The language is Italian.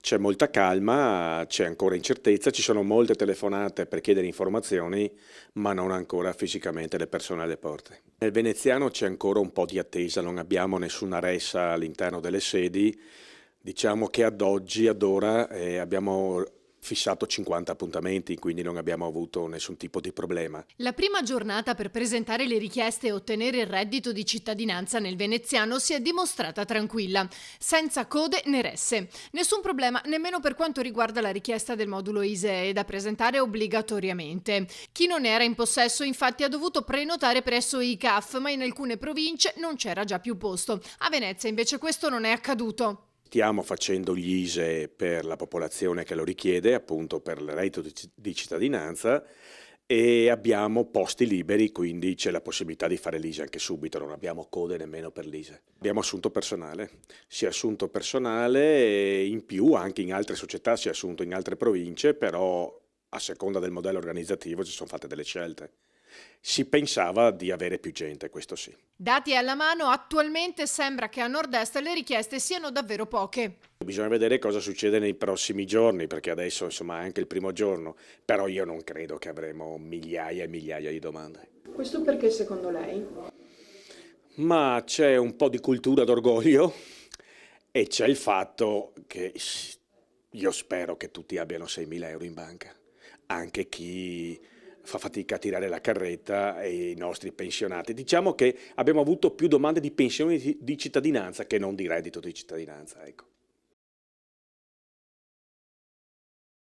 C'è molta calma, c'è ancora incertezza, ci sono molte telefonate per chiedere informazioni, ma non ancora fisicamente le persone alle porte. Nel veneziano c'è ancora un po' di attesa, non abbiamo nessuna ressa all'interno delle sedi. Diciamo che ad ora, abbiamo fissato 50 appuntamenti, quindi non abbiamo avuto nessun tipo di problema. La prima giornata per presentare le richieste e ottenere il reddito di cittadinanza nel veneziano si è dimostrata tranquilla, senza code né resse. Nessun problema nemmeno per quanto riguarda la richiesta del modulo ISEE da presentare obbligatoriamente. Chi non era in possesso infatti ha dovuto prenotare presso i CAF, ma in alcune province non c'era già più posto. A Venezia invece questo non è accaduto. Stiamo facendo gli ISEE per la popolazione che lo richiede, appunto per il reddito di cittadinanza, e abbiamo posti liberi, quindi c'è la possibilità di fare l'ISEE anche subito, non abbiamo code nemmeno per l'ISEE. Abbiamo assunto personale, si è assunto personale e in più anche in altre società si è assunto in altre province, però a seconda del modello organizzativo ci sono fatte delle scelte. Si pensava di avere più gente, questo sì. Dati alla mano, attualmente sembra che a nord-est le richieste siano davvero poche. Bisogna vedere cosa succede nei prossimi giorni, perché adesso insomma è anche il primo giorno, però io non credo che avremo migliaia e migliaia di domande. Questo perché secondo lei? Ma c'è un po' di cultura d'orgoglio e c'è il fatto che io spero che tutti abbiano 6.000 euro in banca, anche chi fa fatica a tirare la carretta e i nostri pensionati. Diciamo che abbiamo avuto più domande di pensioni di cittadinanza che non di reddito di cittadinanza, ecco.